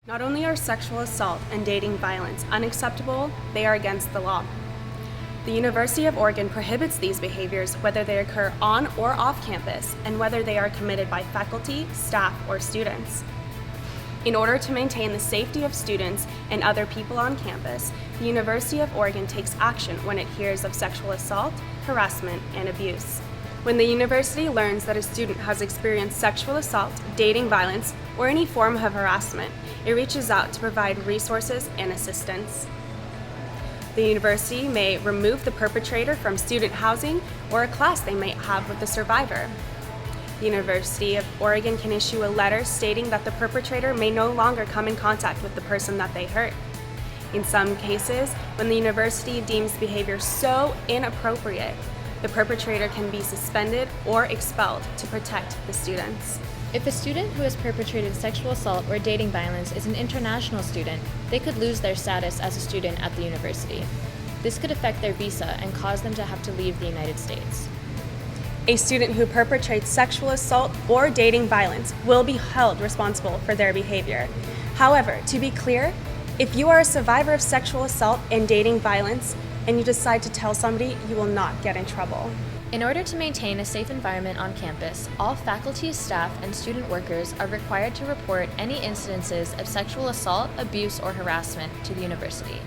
Not only are sexual assault and dating violence unacceptable, they are against the law. The University of Oregon prohibits these behaviors whether they occur on or off campus and whether they are committed by faculty, staff, or students. In order to maintain the safety of students and other people on campus, the University of Oregon takes action when it hears of sexual assault, harassment, and abuse. When the university learns that a student has experienced sexual assault, dating violence, or any form of harassment, it reaches out to provide resources and assistance. The university may remove the perpetrator from student housing or a class they might have with the survivor. The University of Oregon can issue a letter stating that the perpetrator may no longer come in contact with the person that they hurt. In some cases, when the university deems behavior so inappropriate, the perpetrator can be suspended or expelled to protect the students. If a student who has perpetrated sexual assault or dating violence is an international student, they could lose their status as a student at the university. This could affect their visa and cause them to have to leave the United States. A student who perpetrates sexual assault or dating violence will be held responsible for their behavior. However, to be clear, if you are a survivor of sexual assault and dating violence and you decide to tell somebody, you will not get in trouble. In order to maintain a safe environment on campus, all faculty, staff, and student workers are required to report any incidences of sexual assault, abuse, or harassment to the university.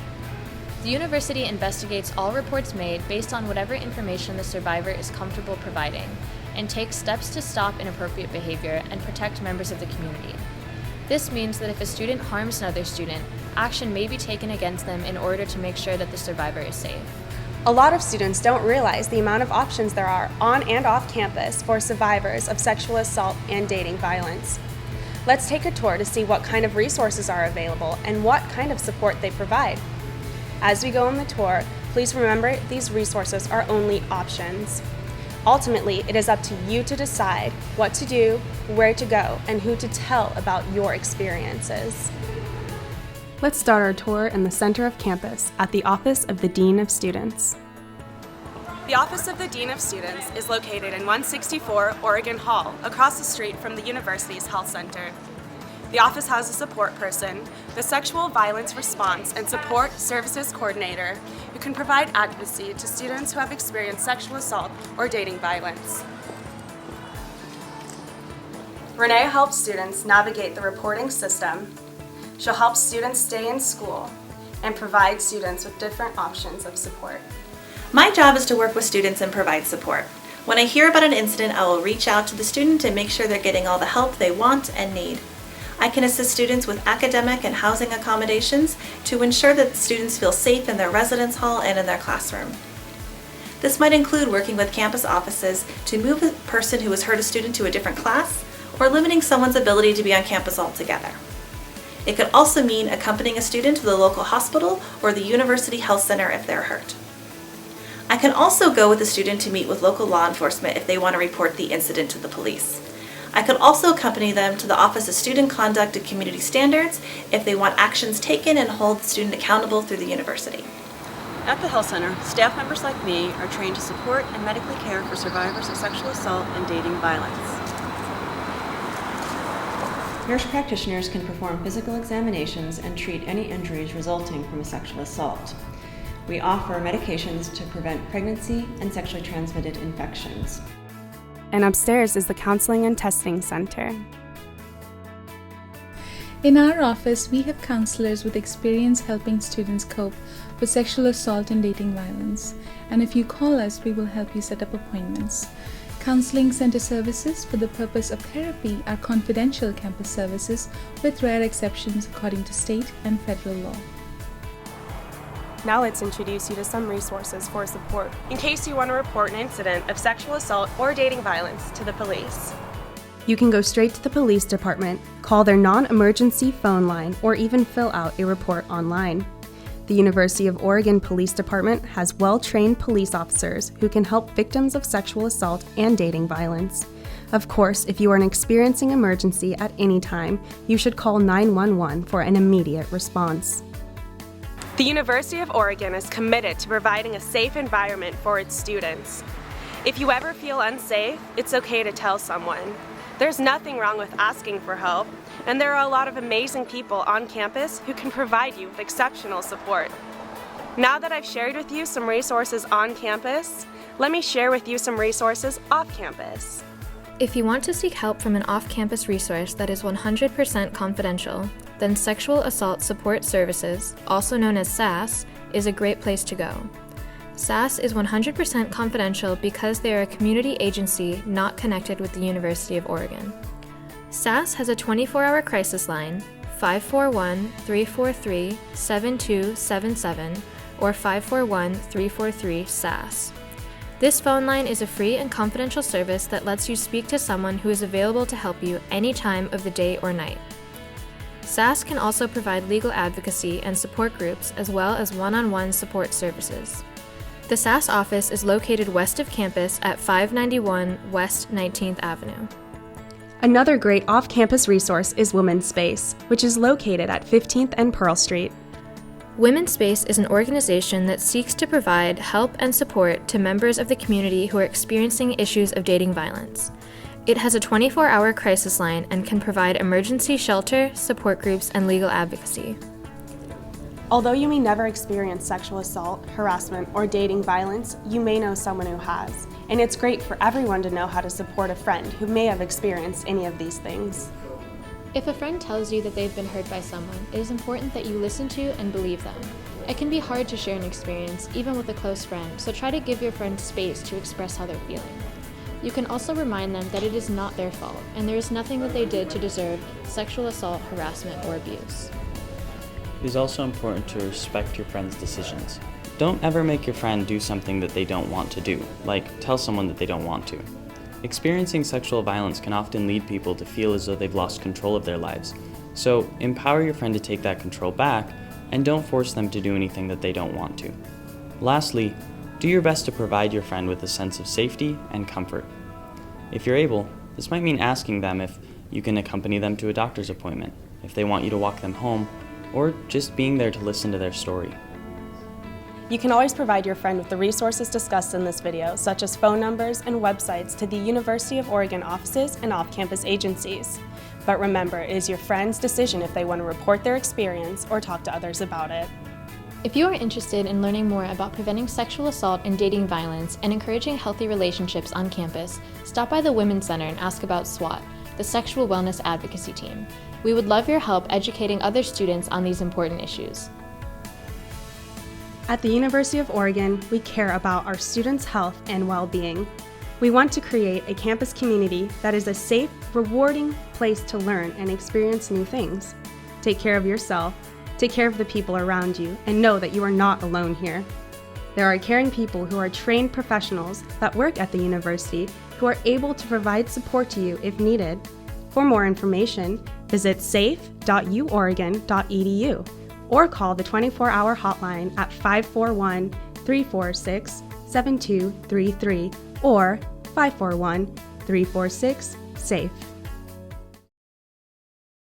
The university investigates all reports made based on whatever information the survivor is comfortable providing, and takes steps to stop inappropriate behavior and protect members of the community. This means that if a student harms another student, action may be taken against them in order to make sure that the survivor is safe. A lot of students don't realize the amount of options there are on and off campus for survivors of sexual assault and dating violence. Let's take a tour to see what kind of resources are available and what kind of support they provide. As we go on the tour, please remember these resources are only options. Ultimately, it is up to you to decide what to do, where to go, and who to tell about your experiences. Let's start our tour in the center of campus at the Office of the Dean of Students. The Office of the Dean of Students is located in 164 Oregon Hall, across the street from the university's health center. The office has a support person, the Sexual Violence Response and Support Services Coordinator, who can provide advocacy to students who have experienced sexual assault or dating violence. Renee helps students navigate the reporting system. She'll help students stay in school and provide students with different options of support. My job is to work with students and provide support. When I hear about an incident, I will reach out to the student and make sure they're getting all the help they want and need. I can assist students with academic and housing accommodations to ensure that students feel safe in their residence hall and in their classroom. This might include working with campus offices to move a person who has hurt a student to a different class or limiting someone's ability to be on campus altogether. It could also mean accompanying a student to the local hospital or the university health center if they're hurt. I can also go with the student to meet with local law enforcement if they want to report the incident to the police. I could also accompany them to the Office of Student Conduct and Community Standards if they want actions taken and hold the student accountable through the university. At the health center, staff members like me are trained to support and medically care for survivors of sexual assault and dating violence. Nurse practitioners can perform physical examinations and treat any injuries resulting from a sexual assault. We offer medications to prevent pregnancy and sexually transmitted infections. And upstairs is the Counseling and Testing Center. In our office, we have counselors with experience helping students cope with sexual assault and dating violence. And if you call us, we will help you set up appointments. Counseling Center services for the purpose of therapy are confidential campus services with rare exceptions according to state and federal law. Now let's introduce you to some resources for support in case you want to report an incident of sexual assault or dating violence to the police. You can go straight to the police department, call their non-emergency phone line, or even fill out a report online. The University of Oregon Police Department has well-trained police officers who can help victims of sexual assault and dating violence. Of course, if you are experiencing an emergency at any time, you should call 911 for an immediate response. The University of Oregon is committed to providing a safe environment for its students. If you ever feel unsafe, it's okay to tell someone. There's nothing wrong with asking for help, and there are a lot of amazing people on campus who can provide you with exceptional support. Now that I've shared with you some resources on campus, let me share with you some resources off campus. If you want to seek help from an off-campus resource that is 100% confidential, then Sexual Assault Support Services, also known as SAS, is a great place to go. SAS is 100% confidential because they are a community agency not connected with the University of Oregon. SAS has a 24-hour crisis line, 541-343-7277 or 541-343-SAS. This phone line is a free and confidential service that lets you speak to someone who is available to help you any time of the day or night. SAS can also provide legal advocacy and support groups as well as one-on-one support services. The SAS office is located west of campus at 591 West 19th Avenue. Another great off-campus resource is Women's Space, which is located at 15th and Pearl Street. Women's Space is an organization that seeks to provide help and support to members of the community who are experiencing issues of dating violence. It has a 24-hour crisis line and can provide emergency shelter, support groups, and legal advocacy. Although you may never experience sexual assault, harassment, or dating violence, you may know someone who has. And it's great for everyone to know how to support a friend who may have experienced any of these things. If a friend tells you that they've been hurt by someone, it is important that you listen to and believe them. It can be hard to share an experience, even with a close friend, so try to give your friend space to express how they're feeling. You can also remind them that it is not their fault, and there is nothing that they did to deserve sexual assault, harassment, or abuse. It is also important to respect your friend's decisions. Don't ever make your friend do something that they don't want to do, like tell someone that they don't want to. Experiencing sexual violence can often lead people to feel as though they've lost control of their lives. So empower your friend to take that control back, and don't force them to do anything that they don't want to. Lastly, do your best to provide your friend with a sense of safety and comfort. If you're able, this might mean asking them if you can accompany them to a doctor's appointment, if they want you to walk them home, or just being there to listen to their story. You can always provide your friend with the resources discussed in this video, such as phone numbers and websites to the University of Oregon offices and off-campus agencies. But remember, it is your friend's decision if they want to report their experience or talk to others about it. If you are interested in learning more about preventing sexual assault and dating violence and encouraging healthy relationships on campus, stop by the Women's Center and ask about SWAT, the Sexual Wellness Advocacy Team. We would love your help educating other students on these important issues. At the University of Oregon, we care about our students' health and well-being. We want to create a campus community that is a safe, rewarding place to learn and experience new things. Take care of yourself, take care of the people around you, and know that you are not alone here. There are caring people who are trained professionals that work at the university who are able to provide support to you if needed. For more information, visit safe.uoregon.edu or call the 24-hour hotline at 541-346-7233 or 541-346-SAFE.